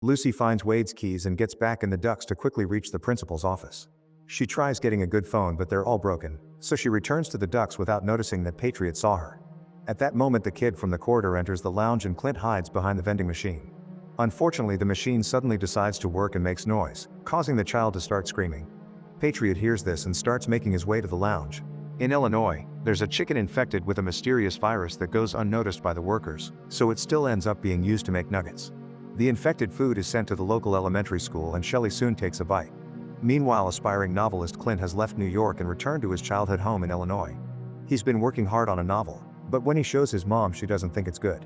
Lucy finds Wade's keys and gets back in the ducks to quickly reach the principal's office. She tries getting a good phone, but they're all broken, so she returns to the ducks without noticing that Patriot saw her. At that moment, the kid from the corridor enters the lounge and Clint hides behind the vending machine. Unfortunately, the machine suddenly decides to work and makes noise, causing the child to start screaming. Patriot hears this and starts making his way to the lounge. In Illinois, there's a chicken infected with a mysterious virus that goes unnoticed by the workers, so it still ends up being used to make nuggets. The infected food is sent to the local elementary school and Shelley soon takes a bite. Meanwhile, aspiring novelist Clint has left New York and returned to his childhood home in Illinois. He's been working hard on a novel, but when he shows his mom, she doesn't think it's good.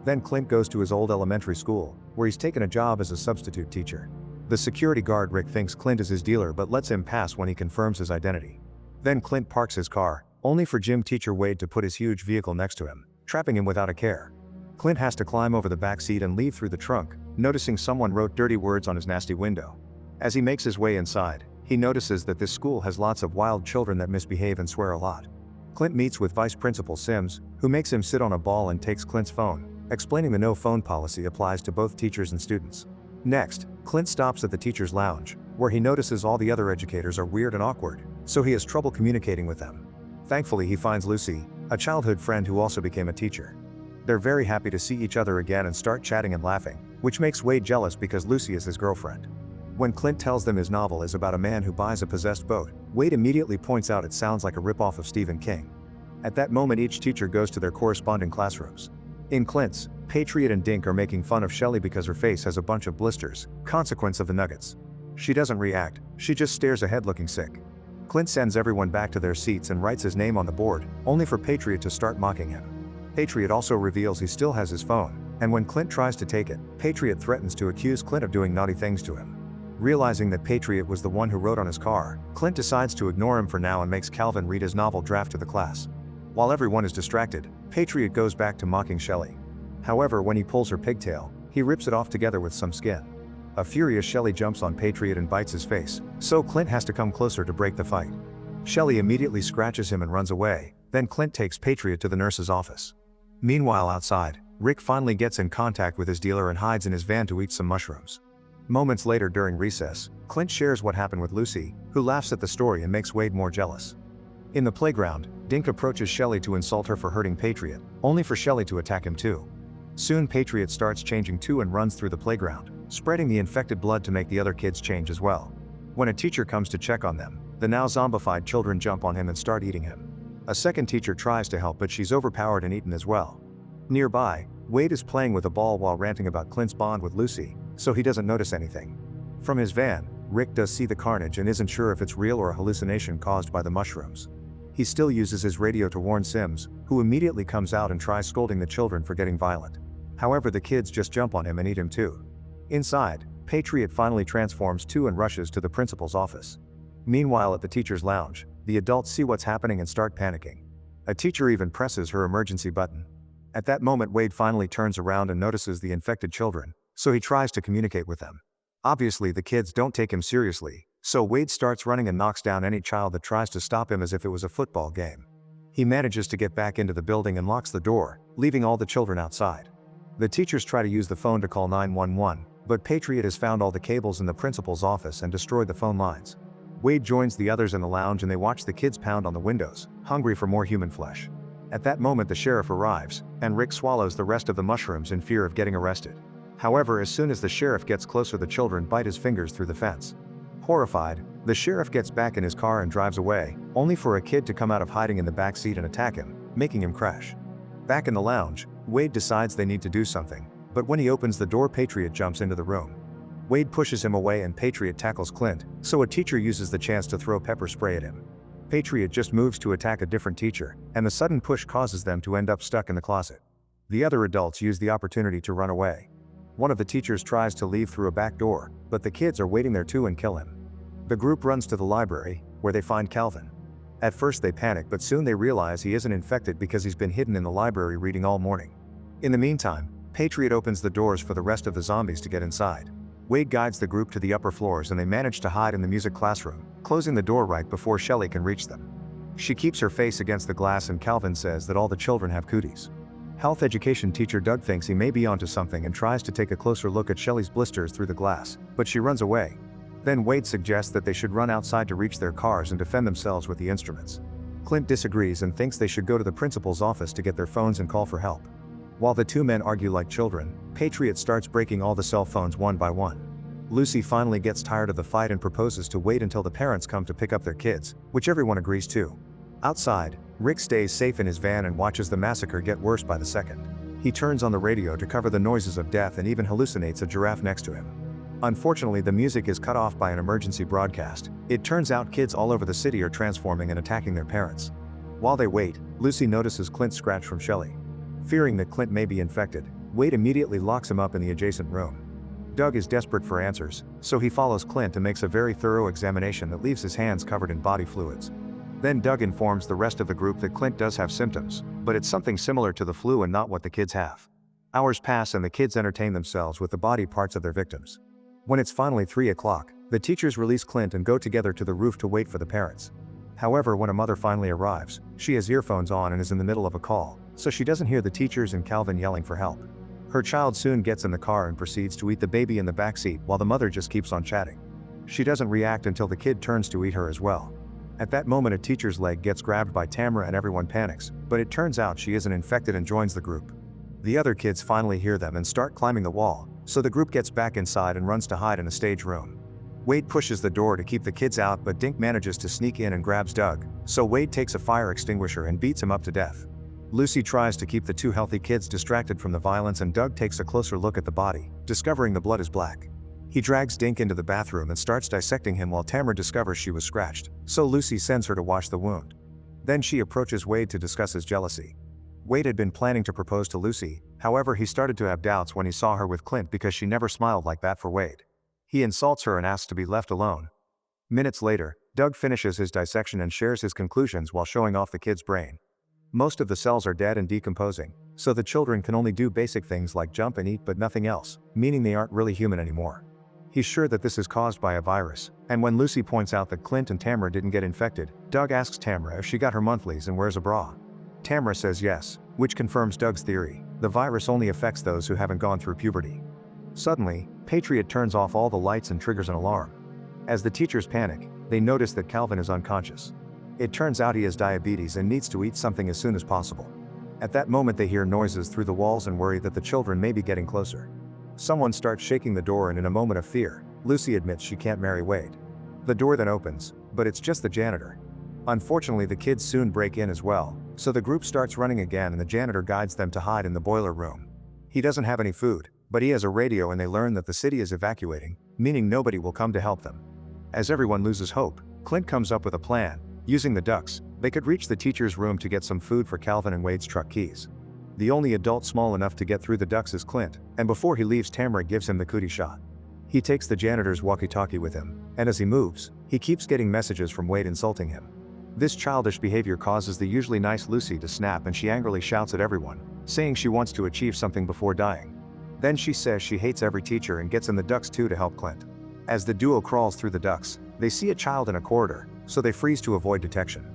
Then Clint goes to his old elementary school, where he's taken a job as a substitute teacher. The security guard Rick thinks Clint is his dealer but lets him pass when he confirms his identity. Then Clint parks his car, only for gym teacher Wade to put his huge vehicle next to him, trapping him without a care. Clint has to climb over the back seat and leave through the trunk, noticing someone wrote dirty words on his nasty window. As he makes his way inside, he notices that this school has lots of wild children that misbehave and swear a lot. Clint meets with Vice Principal Sims, who makes him sit on a ball and takes Clint's phone, explaining the no phone policy applies to both teachers and students. Next, Clint stops at the teacher's lounge, where he notices all the other educators are weird and awkward, so he has trouble communicating with them. Thankfully, he finds Lucy, a childhood friend who also became a teacher. They're very happy to see each other again and start chatting and laughing, which makes Wade jealous because Lucy is his girlfriend. When Clint tells them his novel is about a man who buys a possessed boat, Wade immediately points out it sounds like a ripoff of Stephen King. At that moment, each teacher goes to their corresponding classrooms. In Clint's, Patriot and Dink are making fun of Shelley because her face has a bunch of blisters, consequence of the nuggets. She doesn't react, she just stares ahead looking sick. Clint sends everyone back to their seats and writes his name on the board, only for Patriot to start mocking him. Patriot also reveals he still has his phone, and when Clint tries to take it, Patriot threatens to accuse Clint of doing naughty things to him. Realizing that Patriot was the one who wrote on his car, Clint decides to ignore him for now and makes Calvin read his novel draft to the class. While everyone is distracted, Patriot goes back to mocking Shelley. However, when he pulls her pigtail, he rips it off together with some skin. A furious Shelley jumps on Patriot and bites his face, so Clint has to come closer to break the fight. Shelley immediately scratches him and runs away, then Clint takes Patriot to the nurse's office. Meanwhile, outside, Rick finally gets in contact with his dealer and hides in his van to eat some mushrooms. Moments later during recess, Clint shares what happened with Lucy, who laughs at the story and makes Wade more jealous. In the playground, Dink approaches Shelley to insult her for hurting Patriot, only for Shelley to attack him too. Soon Patriot starts changing too and runs through the playground, spreading the infected blood to make the other kids change as well. When a teacher comes to check on them, the now zombified children jump on him and start eating him. A second teacher tries to help but she's overpowered and eaten as well. Nearby, Wade is playing with a ball while ranting about Clint's bond with Lucy, so he doesn't notice anything. From his van, Rick does see the carnage and isn't sure if it's real or a hallucination caused by the mushrooms. He still uses his radio to warn Sims, who immediately comes out and tries scolding the children for getting violent. However, the kids just jump on him and eat him too. Inside, Patriot finally transforms too and rushes to the principal's office. Meanwhile, at the teacher's lounge, the adults see what's happening and start panicking. A teacher even presses her emergency button. At that moment, Wade finally turns around and notices the infected children, so he tries to communicate with them. Obviously, the kids don't take him seriously, so Wade starts running and knocks down any child that tries to stop him as if it was a football game. He manages to get back into the building and locks the door, leaving all the children outside. The teachers try to use the phone to call 911, but Patriot has found all the cables in the principal's office and destroyed the phone lines. Wade joins the others in the lounge and they watch the kids pound on the windows, hungry for more human flesh. At that moment, the sheriff arrives, and Rick swallows the rest of the mushrooms in fear of getting arrested. However, as soon as the sheriff gets closer, the children bite his fingers through the fence. Horrified, the sheriff gets back in his car and drives away, only for a kid to come out of hiding in the back seat and attack him, making him crash. Back in the lounge, Wade decides they need to do something, but when he opens the door, Patriot jumps into the room. Wade pushes him away and Patriot tackles Clint, so a teacher uses the chance to throw pepper spray at him. Patriot just moves to attack a different teacher, and the sudden push causes them to end up stuck in the closet. The other adults use the opportunity to run away. One of the teachers tries to leave through a back door, but the kids are waiting there too and kill him. The group runs to the library, where they find Calvin. At first they panic, but soon they realize he isn't infected because he's been hidden in the library reading all morning. In the meantime, Patriot opens the doors for the rest of the zombies to get inside. Wade guides the group to the upper floors and they manage to hide in the music classroom, closing the door right before Shelley can reach them. She keeps her face against the glass and Calvin says that all the children have cooties. Health education teacher Doug thinks he may be onto something and tries to take a closer look at Shelley's blisters through the glass, but she runs away. Then Wade suggests that they should run outside to reach their cars and defend themselves with the instruments. Clint disagrees and thinks they should go to the principal's office to get their phones and call for help. While the two men argue like children, Patriot starts breaking all the cell phones one by one. Lucy finally gets tired of the fight and proposes to wait until the parents come to pick up their kids, which everyone agrees to. Outside, Rick stays safe in his van and watches the massacre get worse by the second. He turns on the radio to cover the noises of death and even hallucinates a giraffe next to him. Unfortunately, the music is cut off by an emergency broadcast. It turns out kids all over the city are transforming and attacking their parents. While they wait, Lucy notices Clint's scratch from Shelley. Fearing that Clint may be infected, Wade immediately locks him up in the adjacent room. Doug is desperate for answers, so he follows Clint and makes a very thorough examination that leaves his hands covered in body fluids. Then Doug informs the rest of the group that Clint does have symptoms, but it's something similar to the flu and not what the kids have. Hours pass and the kids entertain themselves with the body parts of their victims. When it's finally 3 o'clock, the teachers release Clint and go together to the roof to wait for the parents. However, when a mother finally arrives, she has earphones on and is in the middle of a call, so she doesn't hear the teachers and Calvin yelling for help. Her child soon gets in the car and proceeds to eat the baby in the backseat while the mother just keeps on chatting. She doesn't react until the kid turns to eat her as well. At that moment, a teacher's leg gets grabbed by Tamara and everyone panics, but it turns out she isn't infected and joins the group. The other kids finally hear them and start climbing the wall, so the group gets back inside and runs to hide in a stage room. Wade pushes the door to keep the kids out, but Dink manages to sneak in and grabs Doug, so Wade takes a fire extinguisher and beats him up to death. Lucy tries to keep the two healthy kids distracted from the violence and Doug takes a closer look at the body, discovering the blood is black. He drags Dink into the bathroom and starts dissecting him while Tamara discovers she was scratched, so Lucy sends her to wash the wound. Then she approaches Wade to discuss his jealousy. Wade had been planning to propose to Lucy, however he started to have doubts when he saw her with Clint because she never smiled like that for Wade. He insults her and asks to be left alone. Minutes later, Doug finishes his dissection and shares his conclusions while showing off the kid's brain. Most of the cells are dead and decomposing, so the children can only do basic things like jump and eat but nothing else, meaning they aren't really human anymore. He's sure that this is caused by a virus, and when Lucy points out that Clint and Tamara didn't get infected, Doug asks Tamara if she got her monthlies and wears a bra. Tamara says yes, which confirms Doug's theory: the virus only affects those who haven't gone through puberty. Suddenly, Patriot turns off all the lights and triggers an alarm. As the teachers panic, they notice that Calvin is unconscious. It turns out he has diabetes and needs to eat something as soon as possible. At that moment they hear noises through the walls and worry that the children may be getting closer. Someone starts shaking the door and in a moment of fear, Lucy admits she can't marry Wade. The door then opens, but it's just the janitor. Unfortunately, the kids soon break in as well, so the group starts running again and the janitor guides them to hide in the boiler room. He doesn't have any food, but he has a radio and they learn that the city is evacuating, meaning nobody will come to help them. As everyone loses hope, Clint comes up with a plan. Using the ducks, they could reach the teacher's room to get some food for Calvin and Wade's truck keys. The only adult small enough to get through the ducks is Clint, and before he leaves, Tamara gives him the cootie shot. He takes the janitor's walkie-talkie with him, and as he moves, he keeps getting messages from Wade insulting him. This childish behavior causes the usually nice Lucy to snap and she angrily shouts at everyone, saying she wants to achieve something before dying. Then she says she hates every teacher and gets in the ducks too to help Clint. As the duo crawls through the ducks, they see a child in a corridor, so they freeze to avoid detection.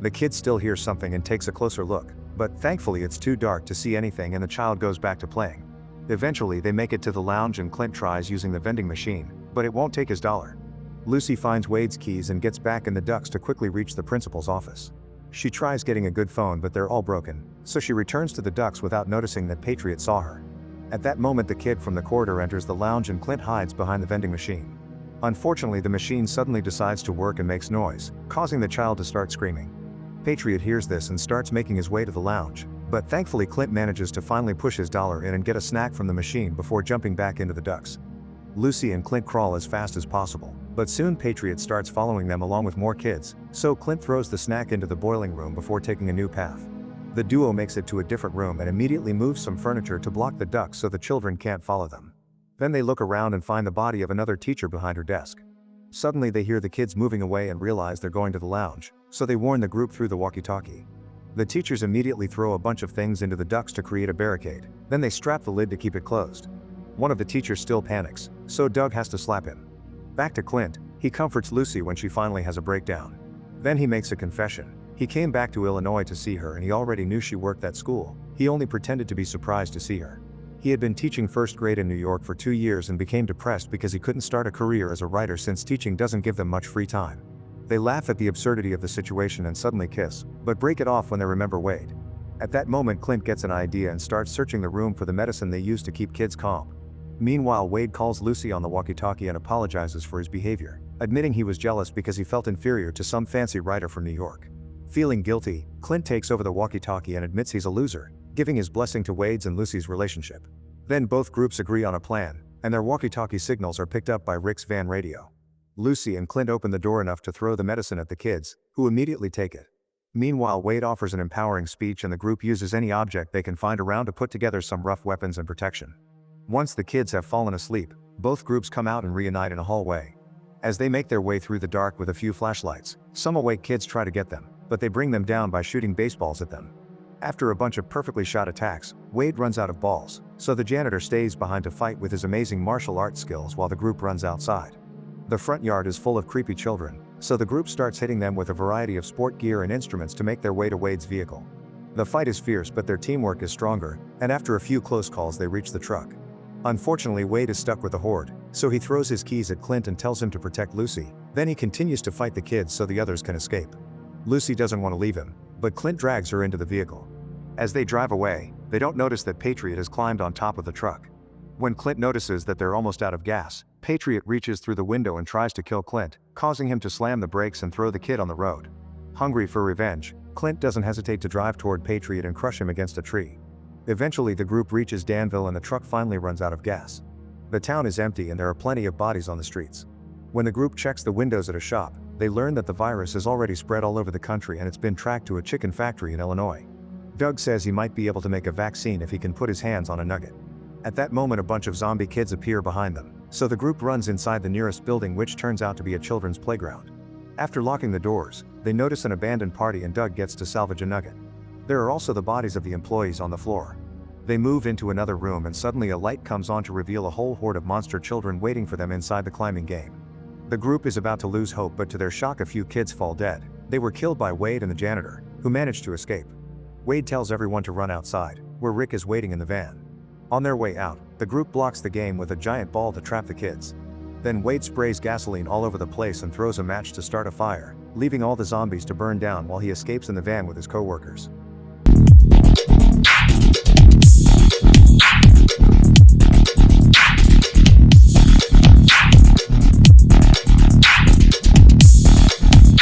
The kid still hears something and takes a closer look, but thankfully it's too dark to see anything and the child goes back to playing. Eventually they make it to the lounge and Clint tries using the vending machine, but it won't take his dollar. Lucy finds Wade's keys and gets back in the ducks to quickly reach the principal's office. She tries getting a good phone but they're all broken, so she returns to the ducks without noticing that Patriot saw her. At that moment the kid from the corridor enters the lounge and Clint hides behind the vending machine. Unfortunately, the machine suddenly decides to work and makes noise, causing the child to start screaming. Patriot hears this and starts making his way to the lounge, but thankfully Clint manages to finally push his dollar in and get a snack from the machine before jumping back into the ducks. Lucy and Clint crawl as fast as possible, but soon Patriot starts following them along with more kids, so Clint throws the snack into the boiling room before taking a new path. The duo makes it to a different room and immediately moves some furniture to block the ducks so the children can't follow them. Then they look around and find the body of another teacher behind her desk. Suddenly they hear the kids moving away and realize they're going to the lounge, so they warn the group through the walkie-talkie. The teachers immediately throw a bunch of things into the ducts to create a barricade, then they strap the lid to keep it closed. One of the teachers still panics, so Doug has to slap him. Back to Clint, he comforts Lucy when she finally has a breakdown. Then he makes a confession. He came back to Illinois to see her and he already knew she worked at school. He only pretended to be surprised to see her. He had been teaching first grade in New York for 2 years and became depressed because he couldn't start a career as a writer since teaching doesn't give them much free time. They laugh at the absurdity of the situation and suddenly kiss, but break it off when they remember Wade. At that moment, Clint gets an idea and starts searching the room for the medicine they use to keep kids calm. Meanwhile, Wade calls Lucy on the walkie-talkie and apologizes for his behavior, admitting he was jealous because he felt inferior to some fancy writer from New York. Feeling guilty, Clint takes over the walkie-talkie and admits he's a loser, giving his blessing to Wade's and Lucy's relationship. Then both groups agree on a plan, and their walkie-talkie signals are picked up by Rick's van radio. Lucy and Clint open the door enough to throw the medicine at the kids, who immediately take it. Meanwhile, Wade offers an empowering speech and the group uses any object they can find around to put together some rough weapons and protection. Once the kids have fallen asleep, both groups come out and reunite in a hallway. As they make their way through the dark with a few flashlights, some awake kids try to get them, but they bring them down by shooting baseballs at them. After a bunch of perfectly shot attacks, Wade runs out of balls, so the janitor stays behind to fight with his amazing martial arts skills while the group runs outside. The front yard is full of creepy children, so the group starts hitting them with a variety of sport gear and instruments to make their way to Wade's vehicle. The fight is fierce, but their teamwork is stronger, and after a few close calls they reach the truck. Unfortunately, Wade is stuck with the horde, so he throws his keys at Clint and tells him to protect Lucy. Then he continues to fight the kids so the others can escape. Lucy doesn't want to leave him, but Clint drags her into the vehicle. As they drive away, they don't notice that Patriot has climbed on top of the truck. When Clint notices that they're almost out of gas, Patriot reaches through the window and tries to kill Clint, causing him to slam the brakes and throw the kid on the road. Hungry for revenge, Clint doesn't hesitate to drive toward Patriot and crush him against a tree. Eventually, the group reaches Danville and the truck finally runs out of gas. The town is empty and there are plenty of bodies on the streets. When the group checks the windows at a shop, they learn that the virus has already spread all over the country and it's been tracked to a chicken factory in Illinois. Doug says he might be able to make a vaccine if he can put his hands on a nugget. At that moment, a bunch of zombie kids appear behind them, so the group runs inside the nearest building, which turns out to be a children's playground. After locking the doors, they notice an abandoned party and Doug gets to salvage a nugget. There are also the bodies of the employees on the floor. They move into another room and suddenly a light comes on to reveal a whole horde of monster children waiting for them inside the climbing game. The group is about to lose hope, but to their shock a few kids fall dead. They were killed by Wade and the janitor, who managed to escape. Wade tells everyone to run outside, where Rick is waiting in the van. On their way out, the group blocks the game with a giant ball to trap the kids. Then Wade sprays gasoline all over the place and throws a match to start a fire, leaving all the zombies to burn down while he escapes in the van with his co-workers.